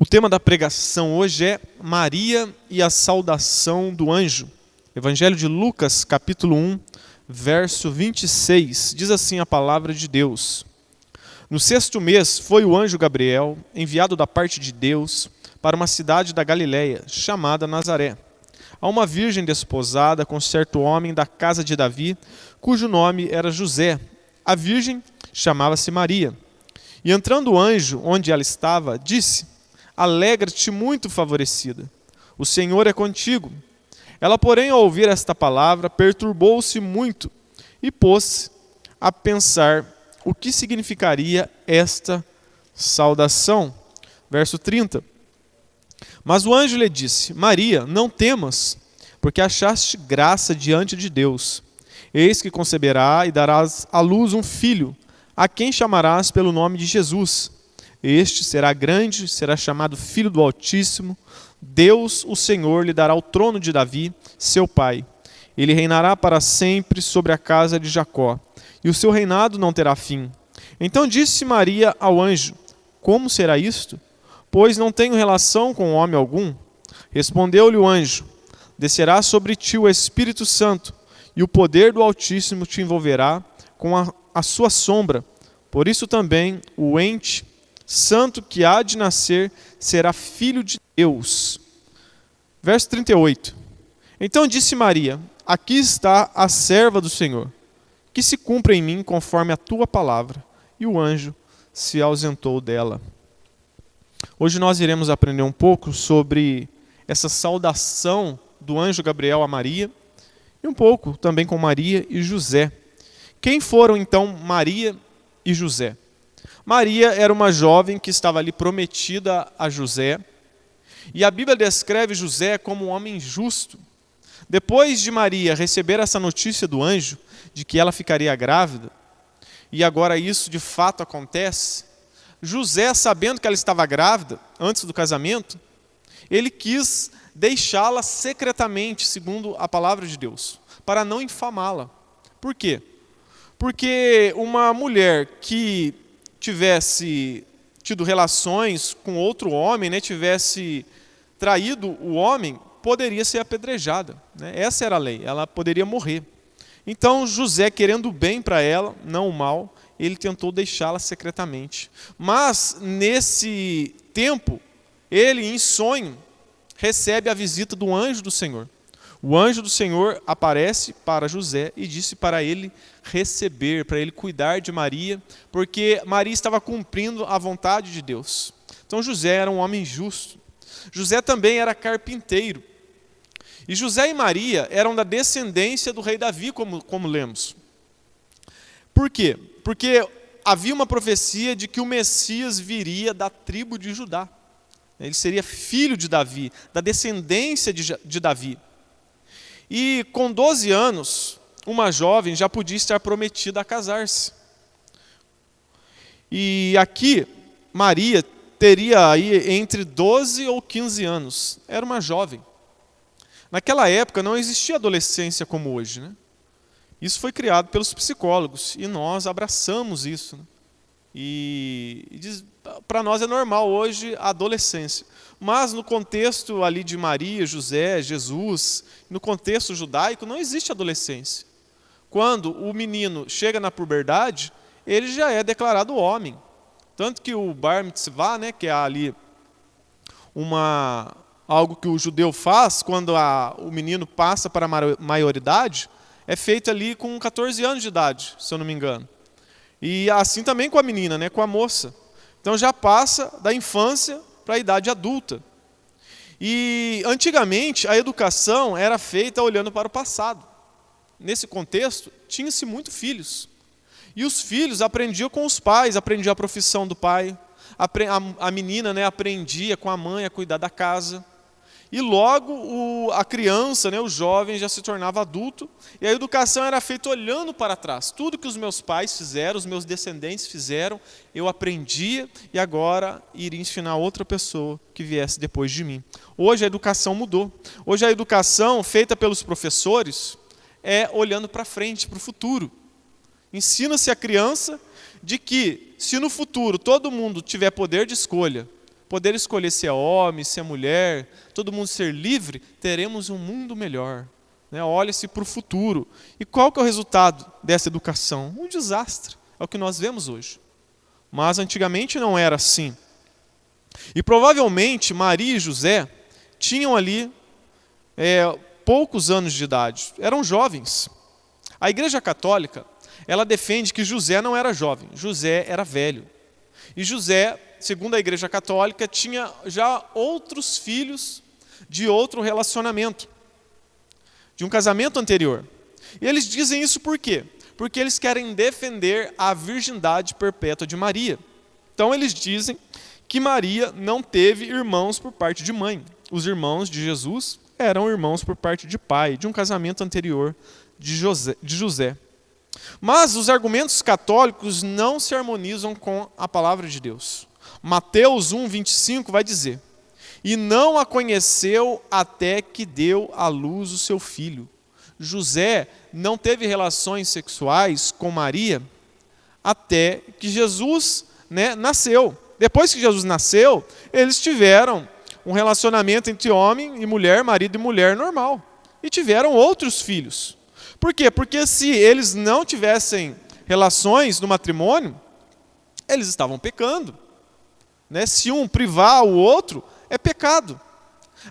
O tema da pregação hoje é Maria e a saudação do anjo. Evangelho de Lucas, capítulo 1, verso 26. Diz assim a palavra de Deus. No 6º mês foi o anjo Gabriel, enviado da parte de Deus, para uma cidade da Galiléia, chamada Nazaré, a uma virgem desposada com certo homem da casa de Davi, cujo nome era José. A virgem chamava-se Maria. E entrando o anjo onde ela estava, disse: Alegra-te, muito favorecida, o Senhor é contigo. Ela, porém, ao ouvir esta palavra, perturbou-se muito e pôs-se a pensar o que significaria esta saudação. Verso 30. Mas o anjo lhe disse: Maria, não temas, porque achaste graça diante de Deus. Eis que conceberá e darás à luz um filho, a quem chamarás pelo nome de Jesus. Este será grande, será chamado Filho do Altíssimo. Deus, o Senhor, lhe dará o trono de Davi, seu pai. Ele reinará para sempre sobre a casa de Jacó, e o seu reinado não terá fim. Então disse Maria ao anjo: Como será isto? Pois não tenho relação com homem algum. Respondeu-lhe o anjo: Descerá sobre ti o Espírito Santo, e o poder do Altíssimo te envolverá com a sua sombra. Por isso também o ente santo que há de nascer será filho de Deus. Verso 38. Então disse Maria: Aqui está a serva do Senhor, que se cumpra em mim conforme a tua palavra. E o anjo se ausentou dela. Hoje nós iremos aprender um pouco sobre essa saudação do anjo Gabriel a Maria, e um pouco também com Maria e José. Quem foram então Maria e José? Maria era uma jovem que estava ali prometida a José, e a Bíblia descreve José como um homem justo. Depois de Maria receber essa notícia do anjo, de que ela ficaria grávida, e agora isso de fato acontece, José, sabendo que ela estava grávida, antes do casamento, ele quis deixá-la secretamente, segundo a palavra de Deus, para não infamá-la. Por quê? Porque uma mulher que tivesse tido relações com outro homem, tivesse traído o homem, poderia ser apedrejada. Essa era a lei, ela poderia morrer. Então José, querendo o bem para ela, não o mal, ele tentou deixá-la secretamente. Mas nesse tempo, ele em sonho recebe a visita do anjo do Senhor. O anjo do Senhor aparece para José e disse para ele receber, para ele cuidar de Maria, porque Maria estava cumprindo a vontade de Deus. Então José era um homem justo. José também era carpinteiro. E José e Maria eram da descendência do rei Davi, como lemos. Por quê? Porque havia uma profecia de que o Messias viria da tribo de Judá. Ele seria filho de Davi, da descendência de Davi. E com 12 anos, uma jovem já podia estar prometida a casar-se. E aqui, Maria teria aí entre 12 ou 15 anos. Era uma jovem. Naquela época não existia adolescência como hoje, Isso foi criado pelos psicólogos e nós abraçamos isso. E para nós é normal hoje a adolescência. Mas no contexto ali de Maria, José, Jesus, no contexto judaico, não existe adolescência. Quando o menino chega na puberdade, ele já é declarado homem. Tanto que o bar mitzvah, que é ali algo que o judeu faz quando o menino passa para a maioridade, é feito ali com 14 anos de idade, se eu não me engano. E assim também com a menina, com a moça. Então já passa da infância para a idade adulta. E antigamente a educação era feita olhando para o passado. Nesse contexto, tinha-se muitos filhos. E os filhos aprendiam com os pais, aprendiam a profissão do pai. A menina aprendia com a mãe a cuidar da casa. E logo a criança, o jovem já se tornava adulto, e a educação era feita olhando para trás. Tudo que os meus pais fizeram, os meus descendentes fizeram, eu aprendia e agora iria ensinar outra pessoa que viesse depois de mim. Hoje a educação mudou. Hoje a educação feita pelos professores é olhando para frente, para o futuro. Ensina-se a criança de que se no futuro todo mundo tiver poder de escolha, poder escolher se é homem, se é mulher, todo mundo ser livre, teremos um mundo melhor. Olha-se para o futuro. E qual que é o resultado dessa educação? Um desastre. É o que nós vemos hoje. Mas antigamente não era assim. E provavelmente Maria e José tinham ali poucos anos de idade. Eram jovens. A Igreja Católica, ela defende que José não era jovem. José era velho. E José, segundo a Igreja Católica, tinha já outros filhos de outro relacionamento, de um casamento anterior. E eles dizem isso por quê? Porque eles querem defender a virgindade perpétua de Maria. Então eles dizem que Maria não teve irmãos por parte de mãe. Os irmãos de Jesus eram irmãos por parte de pai, de um casamento anterior de José. Mas os argumentos católicos não se harmonizam com a palavra de Deus. Mateus 1:25 vai dizer: e não a conheceu até que deu à luz o seu filho. José não teve relações sexuais com Maria até que Jesus nasceu. Depois que Jesus nasceu, eles tiveram um relacionamento entre homem e mulher, marido e mulher normal. E tiveram outros filhos. Por quê? Porque se eles não tivessem relações no matrimônio, eles estavam pecando. Se um privar o outro, é pecado.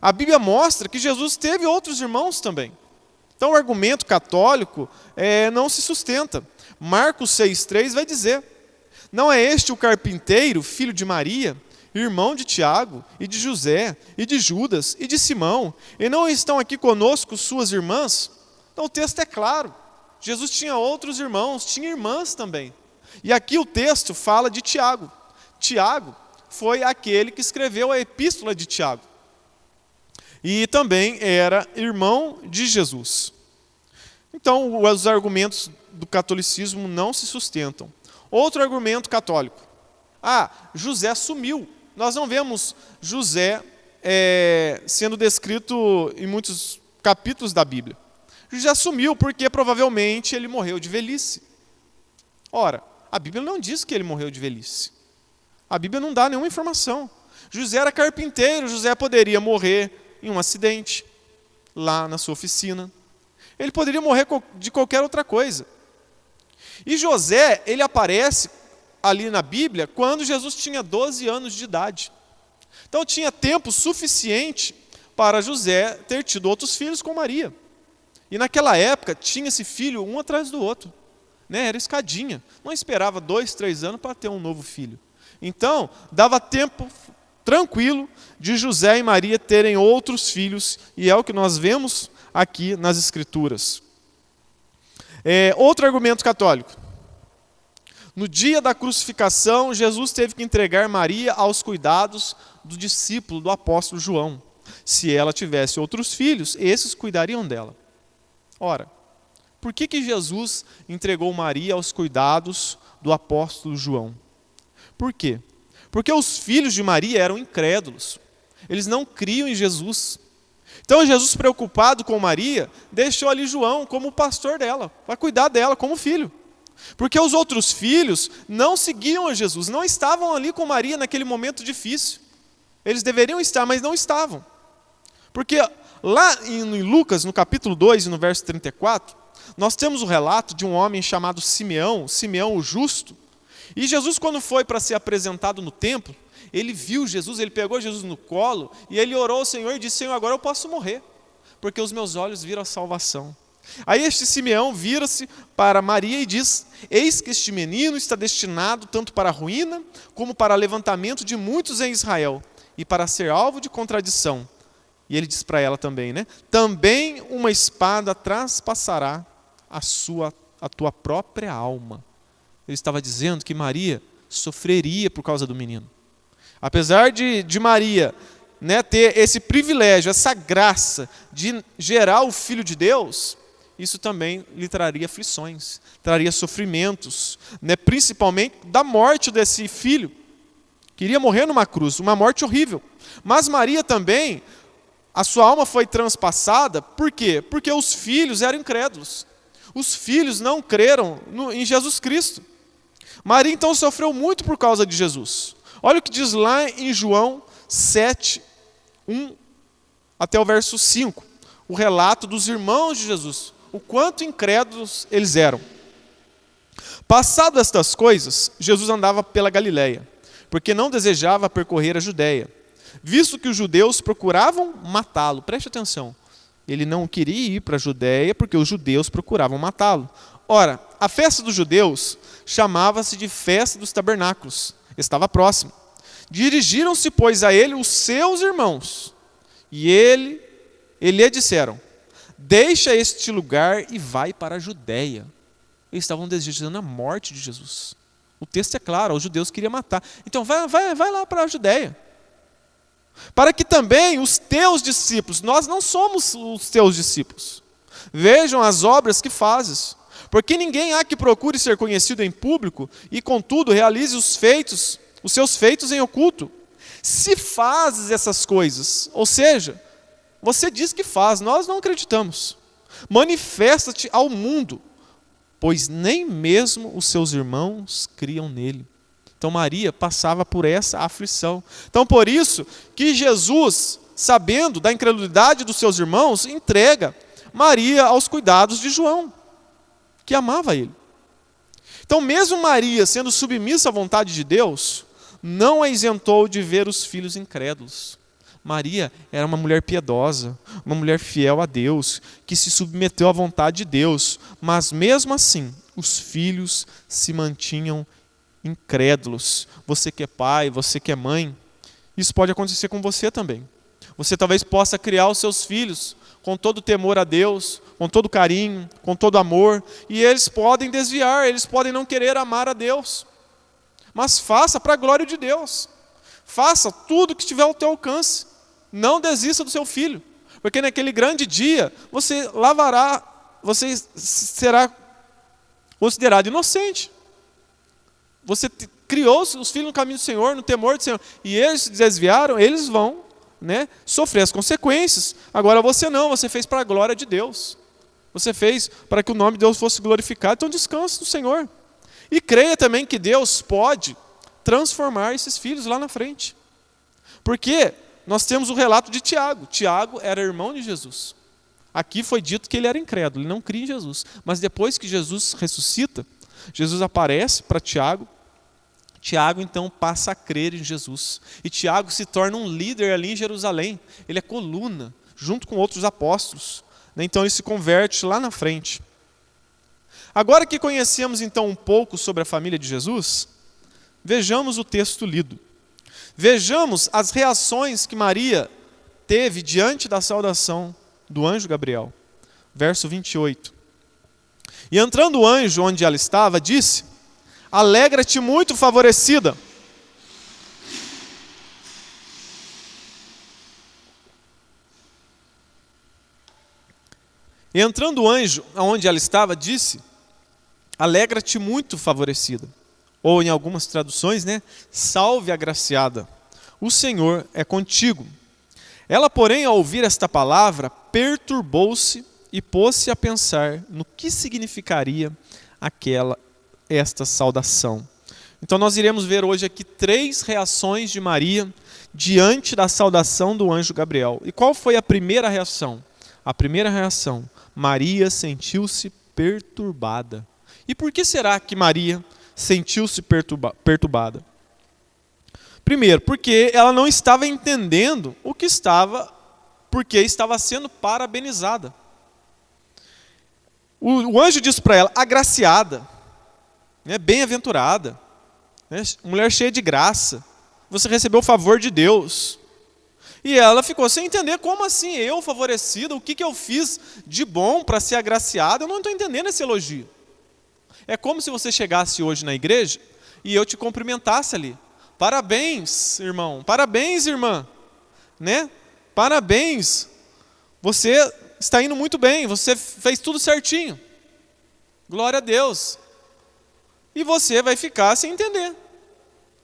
A Bíblia mostra que Jesus teve outros irmãos também. Então o argumento católico não se sustenta. Marcos 6,3 vai dizer: não é este o carpinteiro, filho de Maria, irmão de Tiago, e de José, e de Judas, e de Simão? E não estão aqui conosco suas irmãs? Então o texto é claro. Jesus tinha outros irmãos, tinha irmãs também. E aqui o texto fala de Tiago. Tiago foi aquele que escreveu a epístola de Tiago. E também era irmão de Jesus. Então, os argumentos do catolicismo não se sustentam. Outro argumento católico. José sumiu. Nós não vemos José sendo descrito em muitos capítulos da Bíblia. José sumiu porque provavelmente ele morreu de velhice. Ora, a Bíblia não diz que ele morreu de velhice. A Bíblia não dá nenhuma informação. José era carpinteiro, José poderia morrer em um acidente, lá na sua oficina. Ele poderia morrer de qualquer outra coisa. E José, ele aparece ali na Bíblia quando Jesus tinha 12 anos de idade. Então tinha tempo suficiente para José ter tido outros filhos com Maria. E naquela época tinha esse filho um atrás do outro. Era escadinha. Não esperava 2, 3 anos para ter um novo filho. Então, dava tempo tranquilo de José e Maria terem outros filhos, e é o que nós vemos aqui nas Escrituras. Outro argumento católico. No dia da crucificação, Jesus teve que entregar Maria aos cuidados do discípulo, do apóstolo João. Se ela tivesse outros filhos, esses cuidariam dela. Ora, por que Jesus entregou Maria aos cuidados do apóstolo João? Por quê? Porque os filhos de Maria eram incrédulos. Eles não criam em Jesus. Então Jesus, preocupado com Maria, deixou ali João como pastor dela, para cuidar dela como filho. Porque os outros filhos não seguiam a Jesus, não estavam ali com Maria naquele momento difícil. Eles deveriam estar, mas não estavam. Porque lá em Lucas, no capítulo 2 e no verso 34, nós temos o relato de um homem chamado Simeão o justo. E Jesus, quando foi para ser apresentado no templo, ele viu Jesus, ele pegou Jesus no colo e ele orou ao Senhor e disse: Senhor, agora eu posso morrer, porque os meus olhos viram a salvação. Aí este Simeão vira-se para Maria e diz: eis que este menino está destinado tanto para a ruína, como para levantamento de muitos em Israel, e para ser alvo de contradição. E ele diz para ela também, também uma espada traspassará a tua própria alma. Ele estava dizendo que Maria sofreria por causa do menino. Apesar de Maria ter esse privilégio, essa graça de gerar o Filho de Deus, isso também lhe traria aflições, traria sofrimentos, principalmente da morte desse filho. Queria morrer numa cruz, uma morte horrível. Mas Maria também, a sua alma foi transpassada, por quê? Porque os filhos eram incrédulos. Os filhos não creram em Jesus Cristo. Maria então sofreu muito por causa de Jesus. Olha o que diz lá em João 7, 1 até o verso 5. O relato dos irmãos de Jesus. O quanto incrédulos eles eram. Passado estas coisas, Jesus andava pela Galileia, porque não desejava percorrer a Judéia, visto que os judeus procuravam matá-lo. Preste atenção. Ele não queria ir para a Judéia porque os judeus procuravam matá-lo. Ora, a festa dos judeus chamava-se de festa dos tabernáculos. Estava próximo. Dirigiram-se, pois, a ele os seus irmãos. E ele lhe disseram: deixa este lugar e vai para a Judéia. Eles estavam desejando a morte de Jesus. O texto é claro, os judeus queriam matar. Então vai lá para a Judéia. Para que também os teus discípulos, nós não somos os teus discípulos, vejam as obras que fazes. Porque ninguém há que procure ser conhecido em público e, contudo, realize os seus feitos em oculto. Se fazes essas coisas, ou seja, você diz que faz, nós não acreditamos. Manifesta-te ao mundo, pois nem mesmo os seus irmãos criam nele. Então Maria passava por essa aflição. Então por isso que Jesus, sabendo da incredulidade dos seus irmãos, entrega Maria aos cuidados de João, que amava ele. Então mesmo Maria, sendo submissa à vontade de Deus, não a isentou de ver os filhos incrédulos. Maria era uma mulher piedosa, uma mulher fiel a Deus, que se submeteu à vontade de Deus, mas mesmo assim, os filhos se mantinham incrédulos. Você que é pai, você que é mãe, isso pode acontecer com você também. Você talvez possa criar os seus filhos com todo temor a Deus, com todo carinho, com todo amor, e eles podem desviar, eles podem não querer amar a Deus. Mas faça para a glória de Deus. Faça tudo que estiver ao teu alcance. Não desista do seu filho, porque naquele grande dia você será considerado inocente. Você criou os filhos no caminho do Senhor, no temor do Senhor, e eles se desviaram, eles vão, sofrer as consequências. Agora você não, você fez para a glória de Deus. Você fez para que o nome de Deus fosse glorificado, então descanse no Senhor. E creia também que Deus pode transformar esses filhos lá na frente. Porque nós temos o relato de Tiago. Tiago era irmão de Jesus. Aqui foi dito que ele era incrédulo, ele não cria em Jesus. Mas depois que Jesus ressuscita, Jesus aparece para Tiago. Tiago então passa a crer em Jesus. E Tiago se torna um líder ali em Jerusalém. Ele é coluna, junto com outros apóstolos. Então ele se converte lá na frente. Agora que conhecemos então um pouco sobre a família de Jesus, vejamos o texto lido. Vejamos as reações que Maria teve diante da saudação do anjo Gabriel. Verso 28. E entrando o anjo onde ela estava, disse: alegra-te muito, favorecida. E entrando o anjo onde ela estava, disse: alegra-te muito, favorecida. Ou em algumas traduções, salve agraciada, o Senhor é contigo. Ela, porém, ao ouvir esta palavra, perturbou-se e pôs-se a pensar no que significaria esta saudação. Então nós iremos ver hoje aqui 3 reações de Maria diante da saudação do anjo Gabriel. E qual foi a primeira reação? A primeira reação, Maria sentiu-se perturbada. E por que será que Maria sentiu-se perturbada? Primeiro, porque ela não estava entendendo porque estava sendo parabenizada. O anjo disse para ela: agraciada, bem-aventurada, mulher cheia de graça, você recebeu o favor de Deus. E ela ficou sem entender: como assim eu, favorecida? O que eu fiz de bom para ser agraciada? Eu não estou entendendo esse elogio. É como se você chegasse hoje na igreja e eu te cumprimentasse ali. Parabéns, irmão. Parabéns, irmã. Parabéns. Você está indo muito bem. Você fez tudo certinho. Glória a Deus. E você vai ficar sem entender.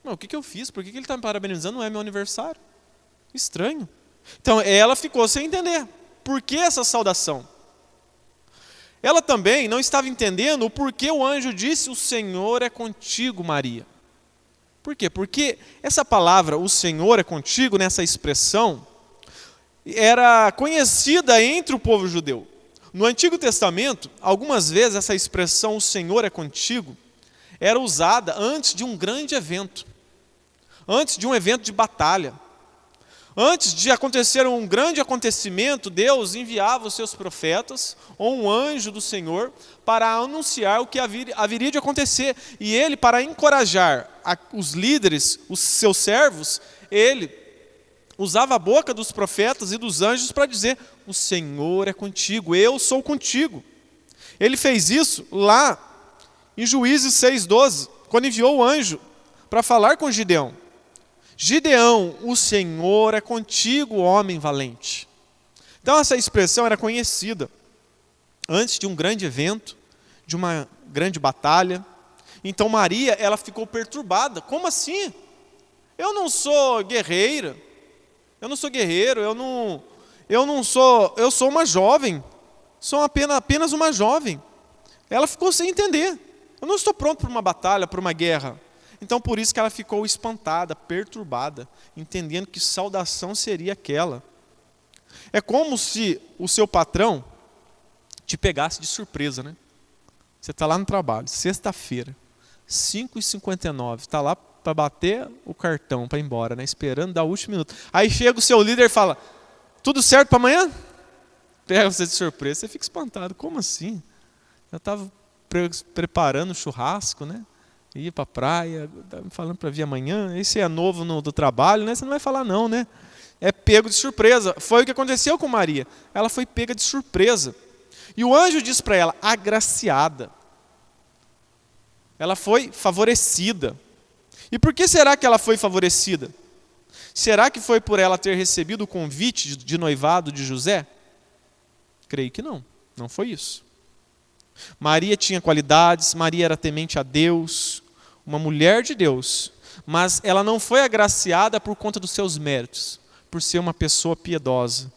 O que eu fiz? Por que ele está me parabenizando? Não é meu aniversário. Estranho. Então ela ficou sem entender. Por que essa saudação? Ela também não estava entendendo o porquê o anjo disse: o Senhor é contigo, Maria. Por quê? Porque essa palavra, o Senhor é contigo, nessa expressão, era conhecida entre o povo judeu. No Antigo Testamento, algumas vezes essa expressão, o Senhor é contigo, era usada antes de um grande evento, antes de um evento de batalha. Antes de acontecer um grande acontecimento, Deus enviava os seus profetas, ou um anjo do Senhor, para anunciar o que haveria de acontecer. E ele, para encorajar os líderes, os seus servos, ele usava a boca dos profetas e dos anjos para dizer: o Senhor é contigo, eu sou contigo. Ele fez isso lá em Juízes 6:12, quando enviou o anjo para falar com Gideão. Gideão, o Senhor é contigo, homem valente. Então essa expressão era conhecida antes de um grande evento, de uma grande batalha. Então Maria, ela ficou perturbada. Como assim? Eu não sou guerreira, eu não sou guerreiro, eu sou uma jovem, sou apenas uma jovem. Ela ficou sem entender. Eu não estou pronto para uma batalha, para uma guerra. Então por isso que ela ficou espantada, perturbada, entendendo que saudação seria aquela. É como se o seu patrão te pegasse de surpresa, né? Você está lá no trabalho, sexta-feira, 5h59, está lá para bater o cartão, para ir embora, né? Esperando dar o último minuto. Aí chega o seu líder e fala: tudo certo para amanhã? Pega você de surpresa, você fica espantado. Como assim? Eu estava preparando churrasco, né? Ir para a praia, tá me falando para vir amanhã. Esse é novo do trabalho, né? Você não vai falar não, né? É pego de surpresa. Foi o que aconteceu com Maria. Ela foi pega de surpresa. E o anjo disse para ela: agraciada. Ela foi favorecida. E por que será que ela foi favorecida? Será que foi por ela ter recebido o convite de noivado de José? Creio que não. Não foi isso. Maria tinha qualidades, Maria era temente a Deus, uma mulher de Deus, mas ela não foi agraciada por conta dos seus méritos, por ser uma pessoa piedosa.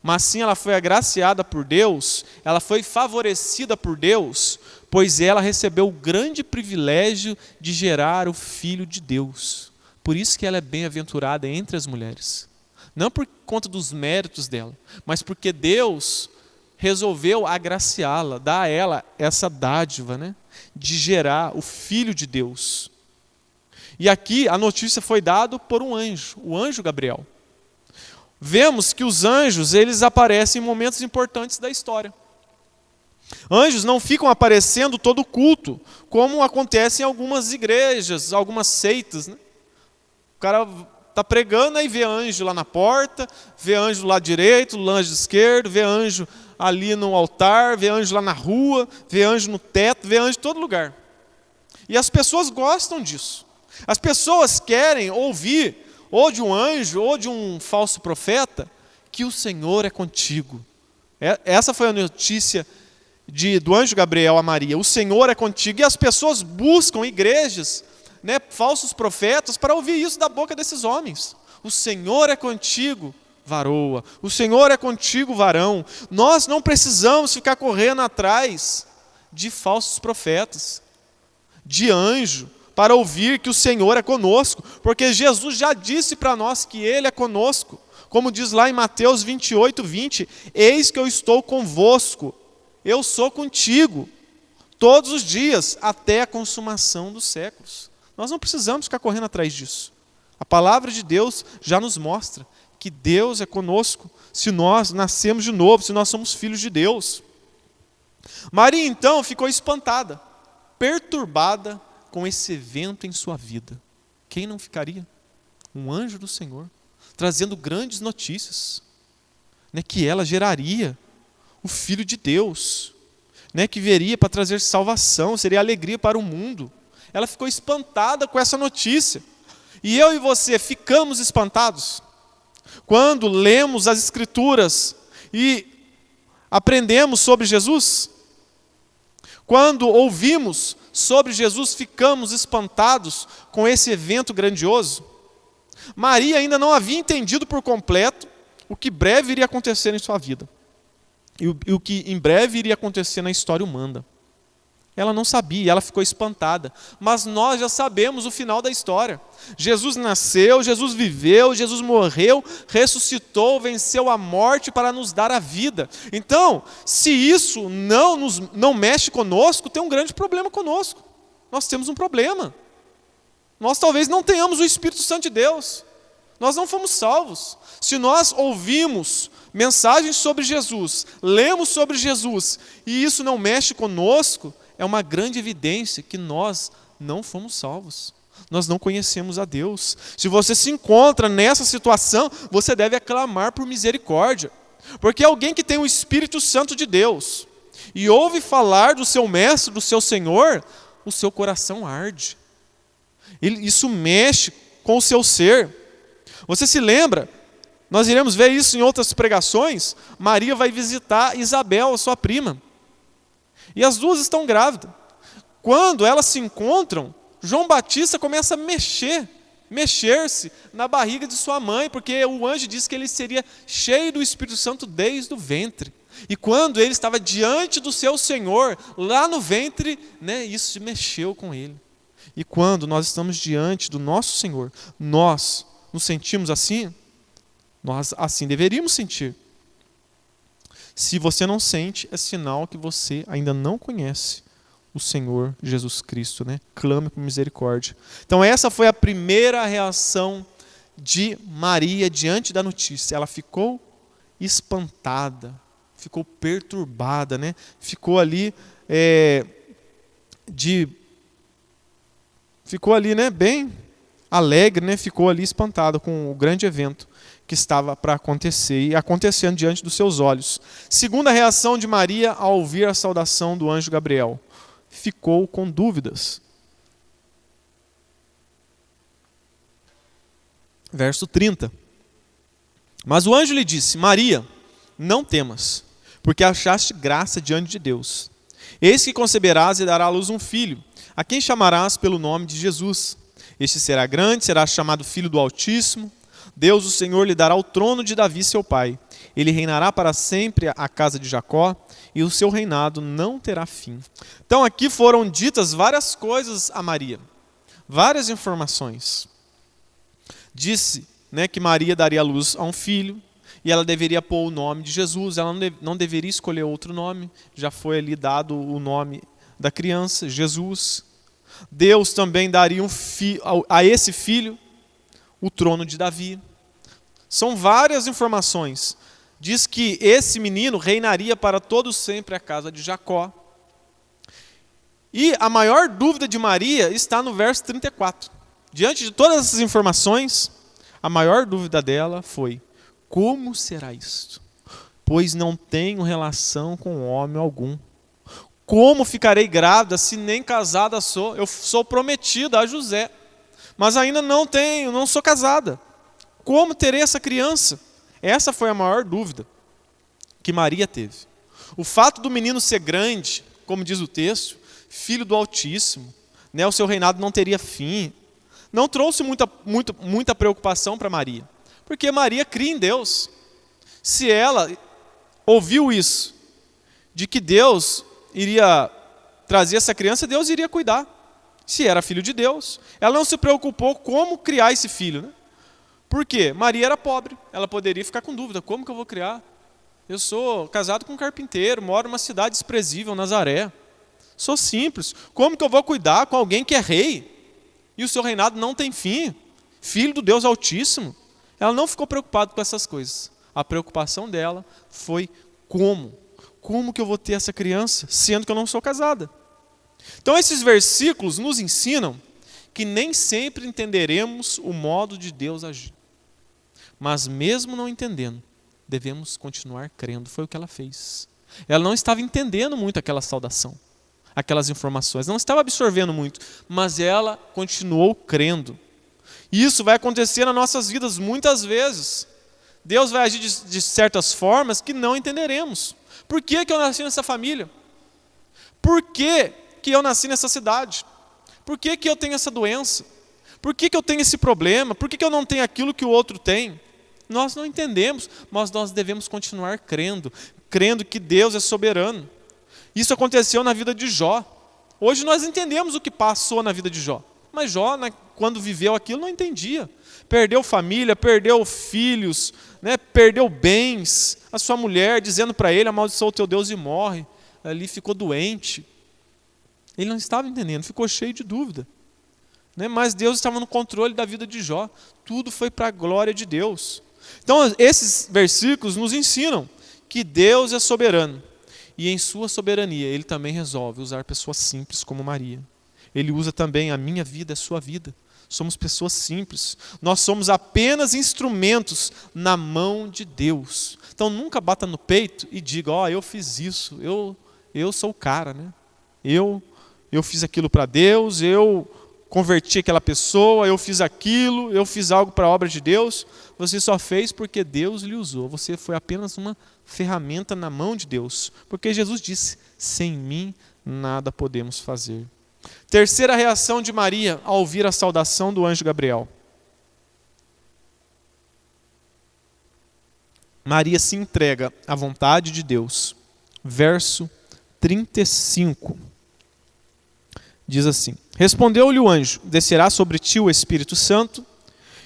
Mas sim, ela foi agraciada por Deus, ela foi favorecida por Deus, pois ela recebeu o grande privilégio de gerar o Filho de Deus. Por isso que ela é bem-aventurada entre as mulheres. Não por conta dos méritos dela, mas porque Deus resolveu agraciá-la, dar a ela essa dádiva, né, de gerar o Filho de Deus. E aqui a notícia foi dada por um anjo, o anjo Gabriel. Vemos que os anjos, eles aparecem em momentos importantes da história. Anjos não ficam aparecendo todo culto, como acontece em algumas igrejas, algumas seitas, né? O cara está pregando, aí vê anjo lá na porta, vê anjo do lado direito, do lado esquerdo, vê anjo ali no altar, vê anjo lá na rua, vê anjo no teto, vê anjo em todo lugar. E as pessoas gostam disso. As pessoas querem ouvir, ou de um anjo, ou de um falso profeta, que o Senhor é contigo. Essa foi a notícia do anjo Gabriel a Maria. O Senhor é contigo. E as pessoas buscam igrejas, né, falsos profetas, para ouvir isso da boca desses homens. O Senhor é contigo, varoa. O Senhor é contigo, varão. Nós não precisamos ficar correndo atrás de falsos profetas, de anjo, para ouvir que o Senhor é conosco, porque Jesus já disse para nós que Ele é conosco, como diz lá em Mateus 28:20, eis que eu estou convosco, eu sou contigo, todos os dias, até a consumação dos séculos. Nós não precisamos ficar correndo atrás disso. A palavra de Deus já nos mostra que Deus é conosco, se nós nascemos de novo, se nós somos filhos de Deus. Maria então ficou espantada, perturbada com esse evento em sua vida. Quem não ficaria? Um anjo do Senhor, trazendo grandes notícias, né, que ela geraria o Filho de Deus, né, que viria para trazer salvação, seria alegria para o mundo. Ela ficou espantada com essa notícia. E eu e você ficamos espantados quando lemos as Escrituras e aprendemos sobre Jesus? Quando ouvimos sobre Jesus, ficamos espantados com esse evento grandioso? Maria ainda não havia entendido por completo o que breve iria acontecer em sua vida e o que em breve iria acontecer na história humana. Ela não sabia, ela ficou espantada. Mas nós já sabemos o final da história. Jesus nasceu, Jesus viveu, Jesus morreu, ressuscitou, venceu a morte para nos dar a vida. Então, se isso não mexe conosco, tem um grande problema conosco. Nós temos um problema. Nós talvez não tenhamos o Espírito Santo de Deus. Nós não fomos salvos. Se nós ouvimos mensagens sobre Jesus, lemos sobre Jesus, e isso não mexe conosco, é uma grande evidência que nós não fomos salvos. Nós não conhecemos a Deus. Se você se encontra nessa situação, você deve aclamar por misericórdia. Porque alguém que tem o Espírito Santo de Deus e ouve falar do seu mestre, do seu Senhor, o seu coração arde. Isso mexe com o seu ser. Você se lembra? Nós iremos ver isso em outras pregações. Maria vai visitar Isabel, a sua prima. E as duas estão grávidas. Quando elas se encontram, João Batista começa a mexer-se na barriga de sua mãe, porque o anjo disse que ele seria cheio do Espírito Santo desde o ventre. E quando ele estava diante do seu Senhor, lá no ventre, isso mexeu com ele. E quando nós estamos diante do nosso Senhor, nós nos sentimos assim? Nós assim deveríamos sentir. Se você não sente, é sinal que você ainda não conhece o Senhor Jesus Cristo, Clame por misericórdia. Então essa foi a primeira reação de Maria diante da notícia. Ela ficou espantada, ficou perturbada, ficou ali bem alegre, ficou ali espantada com o grande evento que estava para acontecer e acontecendo diante dos seus olhos. Segunda reação de Maria ao ouvir a saudação do anjo Gabriel: ficou com dúvidas. Verso 30. Mas o anjo lhe disse: Maria, não temas, porque achaste graça diante de Deus. Eis que conceberás e darás à luz um filho, a quem chamarás pelo nome de Jesus. Este será grande, será chamado Filho do Altíssimo. Deus, o Senhor, lhe dará o trono de Davi, seu pai. Ele reinará para sempre a casa de Jacó, e o seu reinado não terá fim. Então aqui foram ditas várias coisas a Maria, várias informações. Disse que Maria daria à luz a um filho, e ela deveria pôr o nome de Jesus, ela não deveria escolher outro nome, já foi ali dado o nome da criança, Jesus. Deus também daria a esse filho o trono de Davi. São várias informações. Diz que esse menino reinaria para todo sempre a casa de Jacó. E a maior dúvida de Maria está no verso 34. Diante de todas essas informações, a maior dúvida dela foi: como será isto? Pois não tenho relação com homem algum. Como ficarei grávida se nem casada sou? Eu sou prometida a José, mas ainda não sou casada. Como terei essa criança? Essa foi a maior dúvida que Maria teve. O fato do menino ser grande, como diz o texto, Filho do Altíssimo, o seu reinado não teria fim, não trouxe muita preocupação para Maria, porque Maria cria em Deus. Se ela ouviu isso, de que Deus iria trazer essa criança, Deus iria cuidar. Se era filho de Deus, ela não se preocupou como criar esse filho. Por quê? Maria era pobre, ela poderia ficar com dúvida: como que eu vou criar? Eu sou casado com um carpinteiro, moro numa cidade desprezível, Nazaré. Sou simples, como que eu vou cuidar com alguém que é rei? E o seu reinado não tem fim, filho do Deus Altíssimo. Ela não ficou preocupada com essas coisas. A preocupação dela foi como que eu vou ter essa criança, sendo que eu não sou casada? Então esses versículos nos ensinam que nem sempre entenderemos o modo de Deus agir. Mas mesmo não entendendo, devemos continuar crendo. Foi o que ela fez. Ela não estava entendendo muito aquela saudação, aquelas informações, não estava absorvendo muito, mas ela continuou crendo. E isso vai acontecer nas nossas vidas muitas vezes. Deus vai agir de certas formas que não entenderemos. Por que eu nasci nessa família? Por que eu nasci nessa cidade? Por que eu tenho essa doença? Por que eu tenho esse problema? Por que eu não tenho aquilo que o outro tem? Nós não entendemos, mas nós devemos continuar crendo que Deus é soberano. Isso aconteceu na vida de Jó. Hoje nós entendemos o que passou na vida de Jó. Mas Jó, quando viveu aquilo, não entendia. Perdeu família, perdeu filhos, né? Perdeu bens. A sua mulher dizendo para ele, amaldiçoa o teu Deus e morre. Ali ficou doente. Ele não estava entendendo, ficou cheio de dúvida. Né? Mas Deus estava no controle da vida de Jó. Tudo foi para a glória de Deus. Então, esses versículos nos ensinam que Deus é soberano. E em sua soberania, Ele também resolve usar pessoas simples como Maria. Ele usa também a minha vida, a sua vida. Somos pessoas simples. Nós somos apenas instrumentos na mão de Deus. Então nunca bata no peito e diga, eu fiz isso, eu sou o cara, né? Eu fiz aquilo para Deus, eu converti aquela pessoa, eu fiz aquilo, eu fiz algo para a obra de Deus. Você só fez porque Deus lhe usou. Você foi apenas uma ferramenta na mão de Deus. Porque Jesus disse, sem mim nada podemos fazer. Terceira reação de Maria ao ouvir a saudação do anjo Gabriel. Maria se entrega à vontade de Deus. Verso 35. Diz assim: respondeu-lhe o anjo, descerá sobre ti o Espírito Santo,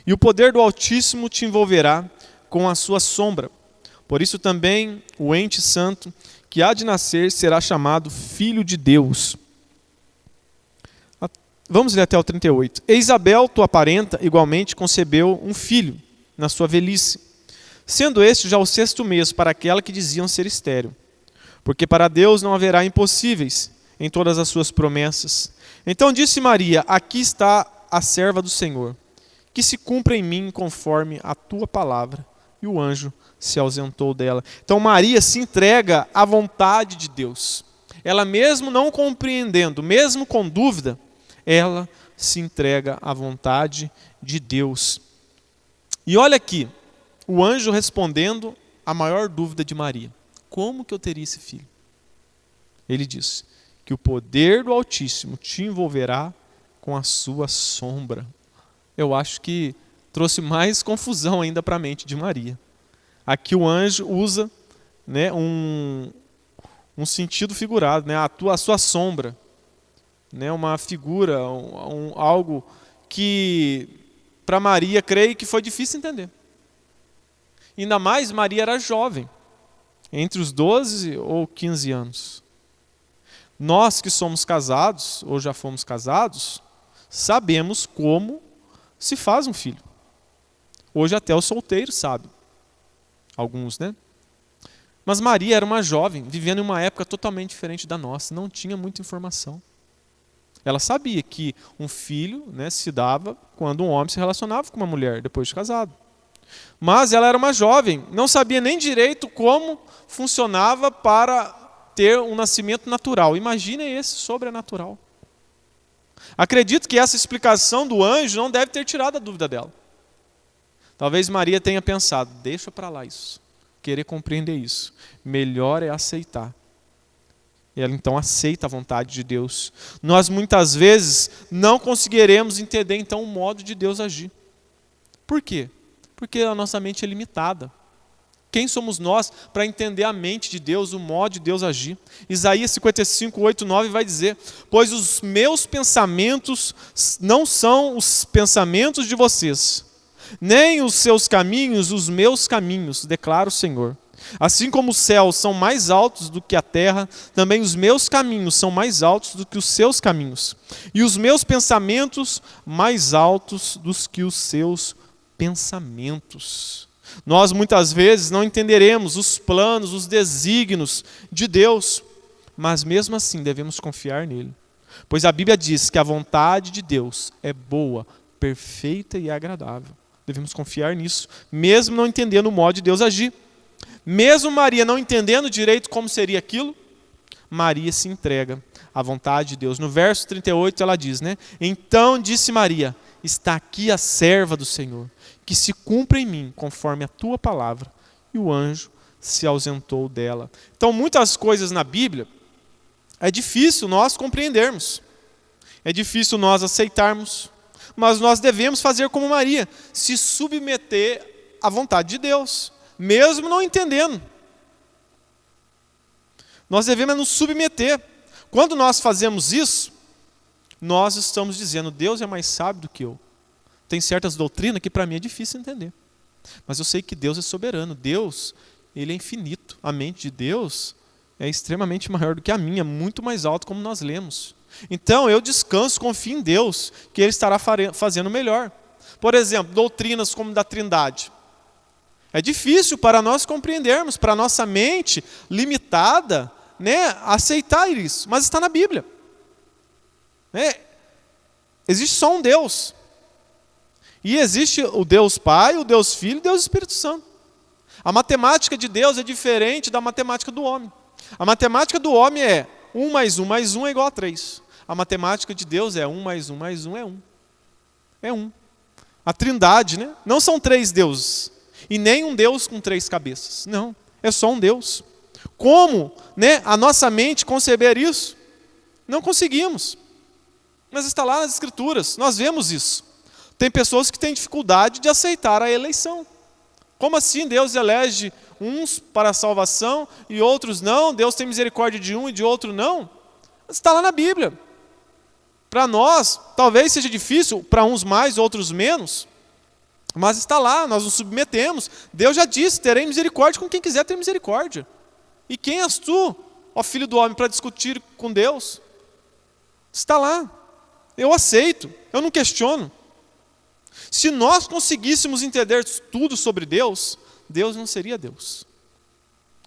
e o poder do Altíssimo te envolverá com a sua sombra. Por isso também o ente santo que há de nascer será chamado Filho de Deus. Vamos ler até o 38. E Isabel, tua parenta, igualmente concebeu um filho na sua velhice, sendo este já o 6º mês para aquela que diziam ser estéril. Porque para Deus não haverá impossíveis em todas as suas promessas. Então disse Maria, aqui está a serva do Senhor, que se cumpra em mim conforme a tua palavra. E o anjo se ausentou dela. Então Maria se entrega à vontade de Deus. Ela mesmo não compreendendo, mesmo com dúvida, ela se entrega à vontade de Deus. E olha aqui, o anjo respondendo à maior dúvida de Maria. Como que eu teria esse filho? Ele diz que o poder do Altíssimo te envolverá com a sua sombra. Eu acho que trouxe mais confusão ainda para a mente de Maria. Aqui o anjo usa, né, um sentido figurado, né, a sua sombra. Né, uma figura, algo que para Maria, creio que foi difícil entender. Ainda mais Maria era jovem, entre os 12 ou 15 anos. Nós que somos casados, ou já fomos casados, sabemos como se faz um filho. Hoje até os solteiros sabem. Alguns, né? Mas Maria era uma jovem, vivendo em uma época totalmente diferente da nossa, não tinha muita informação. Ela sabia que um filho, né, se dava quando um homem se relacionava com uma mulher depois de casado. Mas ela era uma jovem, não sabia nem direito como funcionava para ter um nascimento natural. Imagine esse sobrenatural. Acredito que essa explicação do anjo não deve ter tirado a dúvida dela. Talvez Maria tenha pensado, deixa para lá isso, querer compreender isso. Melhor é aceitar. Ela então aceita a vontade de Deus. Nós muitas vezes não conseguiremos entender então o modo de Deus agir. Por quê? Porque a nossa mente é limitada. Quem somos nós para entender a mente de Deus, o modo de Deus agir? Isaías 55, 8, 9 vai dizer, pois os meus pensamentos não são os pensamentos de vocês, nem os seus caminhos, os meus caminhos, declara o Senhor. Assim como os céus são mais altos do que a terra, também os meus caminhos são mais altos do que os seus caminhos, e os meus pensamentos mais altos do que os seus pensamentos. Nós muitas vezes não entenderemos os planos, os desígnios de Deus, mas mesmo assim devemos confiar nele. Pois a Bíblia diz que a vontade de Deus é boa, perfeita e agradável. Devemos confiar nisso, mesmo não entendendo o modo de Deus agir. Mesmo Maria não entendendo direito como seria aquilo, Maria se entrega à vontade de Deus. No verso 38 ela diz, né? Então disse Maria, está aqui a serva do Senhor, que se cumpra em mim conforme a tua palavra. E o anjo se ausentou dela. Então muitas coisas na Bíblia é difícil nós compreendermos. É difícil nós aceitarmos. Mas nós devemos fazer como Maria, se submeter à vontade de Deus, mesmo não entendendo. Nós devemos nos submeter. Quando nós fazemos isso, nós estamos dizendo, Deus é mais sábio do que eu. Tem certas doutrinas que para mim é difícil entender. Mas eu sei que Deus é soberano. Deus, Ele é infinito. A mente de Deus é extremamente maior do que a minha, muito mais alta, como nós lemos. Então eu descanso, confio em Deus, que Ele estará fazendo melhor. Por exemplo, doutrinas como da Trindade. É difícil para nós compreendermos, para a nossa mente limitada, aceitar isso, mas está na Bíblia. Existe só um Deus. E existe o Deus Pai, o Deus Filho e o Deus Espírito Santo. A matemática de Deus é diferente da matemática do homem. A matemática do homem é 1 mais 1 mais 1 é igual a 3. A matemática de Deus é 1 mais 1 mais 1 é 1. É 1. A Trindade, não são 3 deuses. E nem um Deus com 3 cabeças. Não, é só um Deus. Como a nossa mente conceber isso? Não conseguimos. Mas está lá nas Escrituras, nós vemos isso. Tem pessoas que têm dificuldade de aceitar a eleição. Como assim Deus elege uns para a salvação e outros não? Deus tem misericórdia de um e de outro não? Está lá na Bíblia. Para nós, talvez seja difícil, para uns mais, outros menos, mas está lá, nós nos submetemos. Deus já disse, terei misericórdia com quem quiser ter misericórdia. E quem és tu, ó filho do homem, para discutir com Deus? Está lá. Eu aceito, eu não questiono. Se nós conseguíssemos entender tudo sobre Deus, Deus não seria Deus.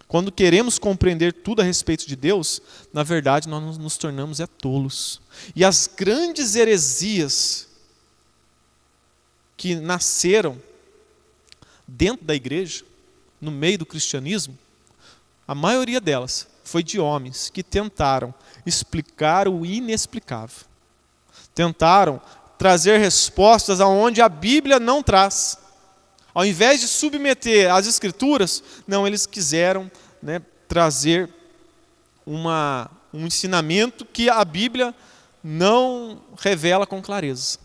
Quando queremos compreender tudo a respeito de Deus, na verdade nós nos tornamos tolos. E as grandes heresias que nasceram dentro da igreja, no meio do cristianismo, a maioria delas foi de homens que tentaram explicar o inexplicável. Tentaram trazer respostas aonde a Bíblia não traz. Ao invés de submeter às Escrituras, não, eles quiseram trazer um ensinamento que a Bíblia não revela com clareza.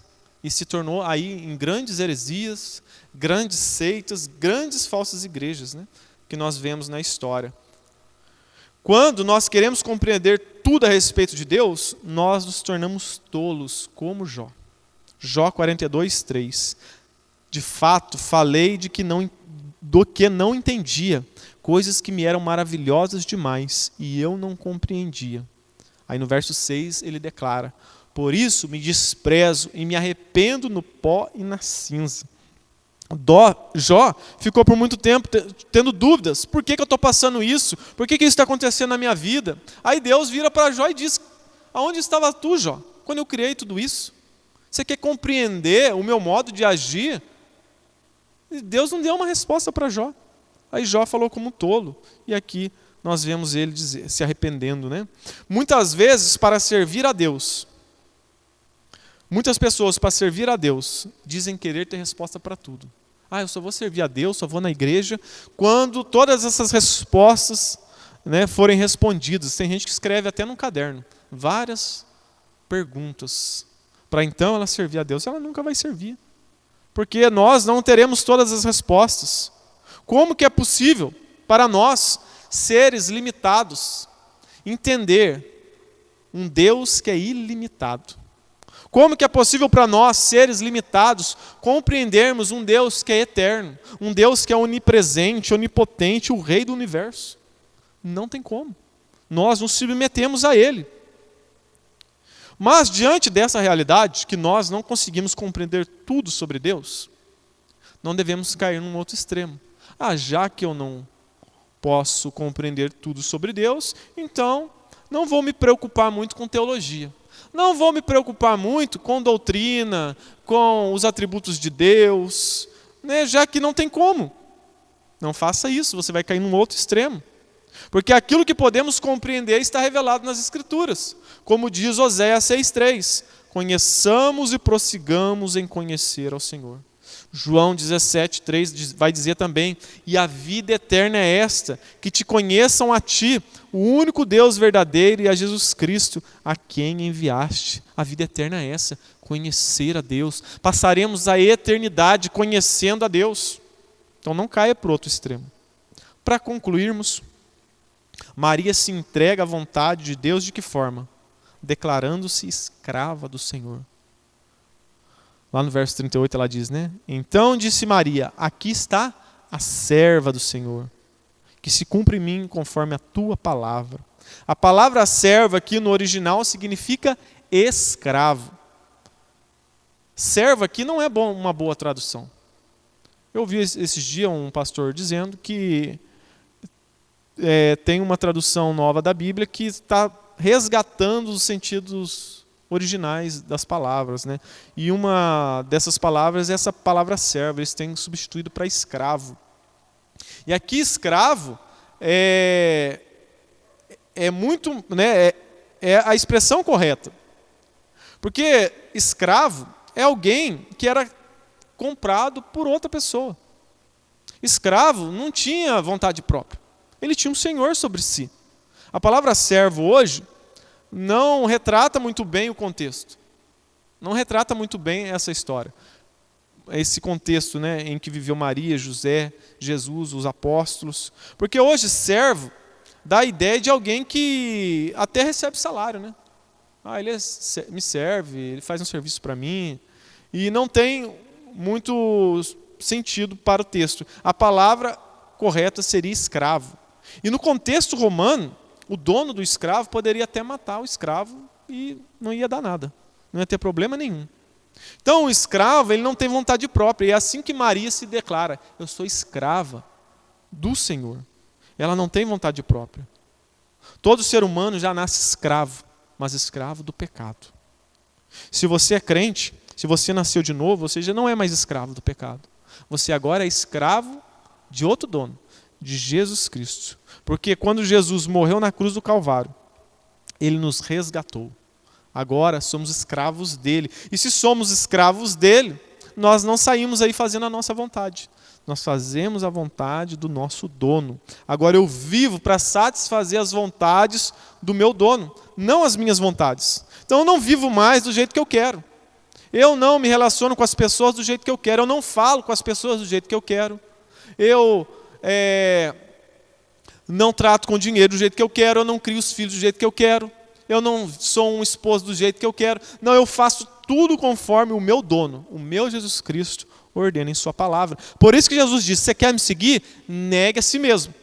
E se tornou aí em grandes heresias, grandes seitas, grandes falsas igrejas, que nós vemos na história. Quando nós queremos compreender tudo a respeito de Deus, nós nos tornamos tolos, como Jó. Jó 42, 3. De fato, falei do que não entendia, coisas que me eram maravilhosas demais, e eu não compreendia. Aí no verso 6 ele declara, por isso me desprezo e me arrependo no pó e na cinza. Jó ficou por muito tempo tendo dúvidas, por que eu estou passando isso? Por que isso está acontecendo na minha vida? Aí Deus vira para Jó e diz, aonde estava tu, Jó, quando eu criei tudo isso? Você quer compreender o meu modo de agir? E Deus não deu uma resposta para Jó. Aí Jó falou como tolo. E aqui nós vemos ele se arrependendo. Muitas vezes, para servir a Deus, muitas pessoas, para servir a Deus, dizem querer ter resposta para tudo. Eu só vou servir a Deus, só vou na igreja, quando todas essas respostas forem respondidas. Tem gente que escreve até num caderno várias perguntas, para então ela servir a Deus. Ela nunca vai servir, porque nós não teremos todas as respostas. Como que é possível para nós, seres limitados, entender um Deus que é ilimitado? Como que é possível para nós, seres limitados, compreendermos um Deus que é eterno, um Deus que é onipresente, onipotente, o Rei do universo? Não tem como. Nós nos submetemos a Ele. Mas diante dessa realidade, que nós não conseguimos compreender tudo sobre Deus, não devemos cair num outro extremo. Já que eu não posso compreender tudo sobre Deus, então não vou me preocupar muito com teologia. Não vou me preocupar muito com doutrina, com os atributos de Deus, já que não tem como. Não faça isso, você vai cair num outro extremo. Porque aquilo que podemos compreender está revelado nas Escrituras. Como diz Oséias 6,3, conheçamos e prossigamos em conhecer ao Senhor. João 17,3 vai dizer também, e a vida eterna é esta, que te conheçam a ti, o único Deus verdadeiro, e a Jesus Cristo, a quem enviaste. A vida eterna é essa, conhecer a Deus. Passaremos a eternidade conhecendo a Deus. Então não caia para o outro extremo. Para concluirmos, Maria se entrega à vontade de Deus de que forma? Declarando-se escrava do Senhor. Lá no verso 38 ela diz, né? Então disse Maria, aqui está a serva do Senhor, que se cumpre em mim conforme a tua palavra. A palavra serva aqui no original significa escravo. Serva aqui não é uma boa tradução. Eu ouvi esses dias um pastor dizendo que tem uma tradução nova da Bíblia que está resgatando os sentidos originais das palavras, né? E uma dessas palavras é essa palavra serva, eles têm substituído para escravo. E aqui escravo é muito, né, é a expressão correta. Porque escravo é alguém que era comprado por outra pessoa. Escravo não tinha vontade própria. Ele tinha um senhor sobre si. A palavra servo hoje não retrata muito bem o contexto. Não retrata muito bem essa história. Esse contexto, né, em que viveu Maria, José, Jesus, os apóstolos. Porque hoje servo dá a ideia de alguém que até recebe salário, né? Ele me serve, ele faz um serviço para mim. E não tem muito sentido para o texto. A palavra correta seria escravo. E no contexto romano, o dono do escravo poderia até matar o escravo e não ia dar nada. Não ia ter problema nenhum. Então o escravo, ele não tem vontade própria. E é assim que Maria se declara, eu sou escrava do Senhor. Ela não tem vontade própria. Todo ser humano já nasce escravo, mas escravo do pecado. Se você é crente, se você nasceu de novo, você já não é mais escravo do pecado. Você agora é escravo de outro dono, de Jesus Cristo. Porque quando Jesus morreu na cruz do Calvário, ele nos resgatou. Agora somos escravos dele. E se somos escravos dele, nós não saímos aí fazendo a nossa vontade. Nós fazemos a vontade do nosso dono. Agora eu vivo para satisfazer as vontades do meu dono, não as minhas vontades. Então eu não vivo mais do jeito que eu quero. Eu não me relaciono com as pessoas do jeito que eu quero. Eu não falo com as pessoas do jeito que eu quero. Eu não trato com dinheiro do jeito que eu quero. Eu não crio os filhos do jeito que eu quero. Eu não sou um esposo do jeito que eu quero. Não, eu faço tudo conforme o meu dono, o meu Jesus Cristo, ordena em sua palavra. Por isso que Jesus disse, você quer me seguir? Negue a si mesmo.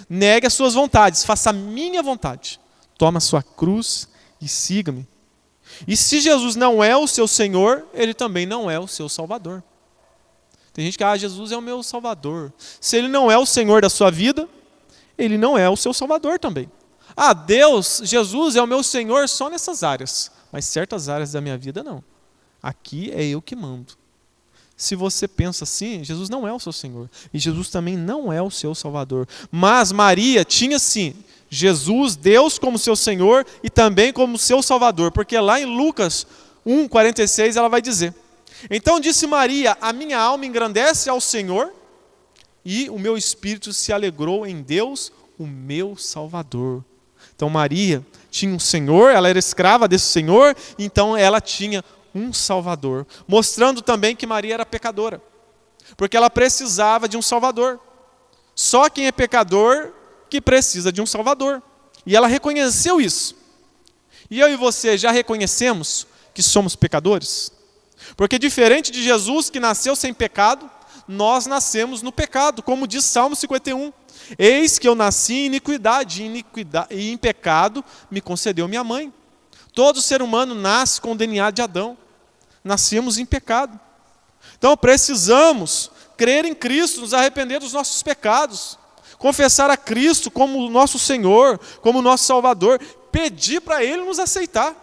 Negue as suas vontades. Faça a minha vontade. Toma a sua cruz e siga-me. E se Jesus não é o seu Senhor, ele também não é o seu Salvador. Tem gente que, Jesus é o meu Salvador. Se ele não é o Senhor da sua vida, ele não é o seu Salvador também. Jesus é o meu Senhor só nessas áreas, mas certas áreas da minha vida não. Aqui é eu que mando. Se você pensa assim, Jesus não é o seu Senhor. E Jesus também não é o seu Salvador. Mas Maria tinha sim Jesus, Deus como seu Senhor e também como seu Salvador. Porque lá em Lucas 1,46 ela vai dizer, então disse Maria, a minha alma engrandece ao Senhor e o meu espírito se alegrou em Deus, o meu Salvador. Então Maria tinha um Senhor, ela era escrava desse Senhor, então ela tinha um Salvador. Mostrando também que Maria era pecadora, porque ela precisava de um Salvador. Só quem é pecador que precisa de um Salvador. E ela reconheceu isso. E eu e você já reconhecemos que somos pecadores? Porque diferente de Jesus que nasceu sem pecado, nós nascemos no pecado, como diz Salmo 51. Eis que eu nasci em iniquidade e em pecado me concedeu minha mãe. Todo ser humano nasce com o DNA de Adão. Nascemos em pecado. Então precisamos crer em Cristo, nos arrepender dos nossos pecados, confessar a Cristo como o nosso Senhor, como o nosso Salvador, pedir para Ele nos aceitar.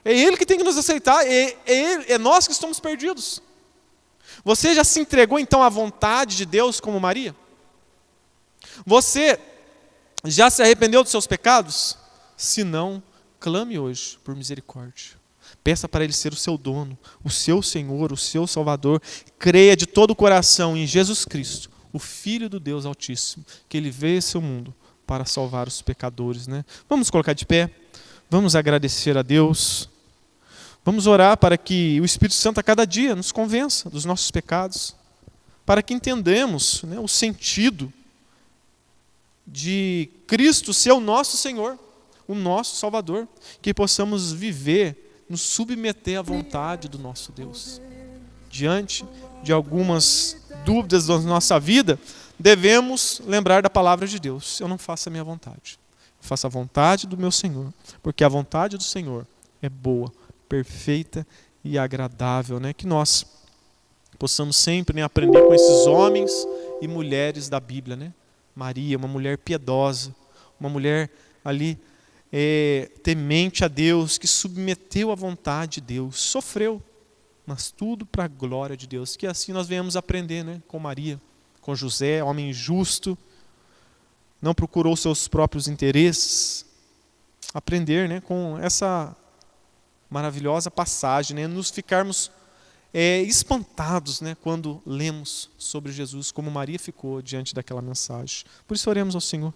É Ele que tem que nos aceitar, é nós que estamos perdidos. Você já se entregou então à vontade de Deus como Maria? Você já se arrependeu dos seus pecados? Se não, clame hoje por misericórdia. Peça para Ele ser o seu dono, o seu Senhor, o seu Salvador. Creia de todo o coração em Jesus Cristo, o Filho do Deus Altíssimo, que Ele veio a esse mundo para salvar os pecadores, né? Vamos colocar de pé, vamos agradecer a Deus, vamos orar para que o Espírito Santo a cada dia nos convença dos nossos pecados, para que entendamos, né, o sentido de Cristo ser o nosso Senhor, o nosso Salvador, que possamos viver, nos submeter à vontade do nosso Deus. Diante de algumas dúvidas da nossa vida, devemos lembrar da palavra de Deus. Eu não faço a minha vontade, eu faço a vontade do meu Senhor, porque a vontade do Senhor é boa, perfeita e agradável, né? Que nós possamos sempre, né, aprender com esses homens e mulheres da Bíblia, né? Maria, uma mulher piedosa, uma mulher ali temente a Deus, que submeteu à vontade de Deus, sofreu, mas tudo para a glória de Deus. Que assim nós venhamos aprender, né, com Maria, com José, homem justo, não procurou seus próprios interesses. Aprender, né, com essa maravilhosa passagem, né, nos ficarmos espantados, né, quando lemos sobre Jesus, como Maria ficou diante daquela mensagem. Por isso oremos ao Senhor.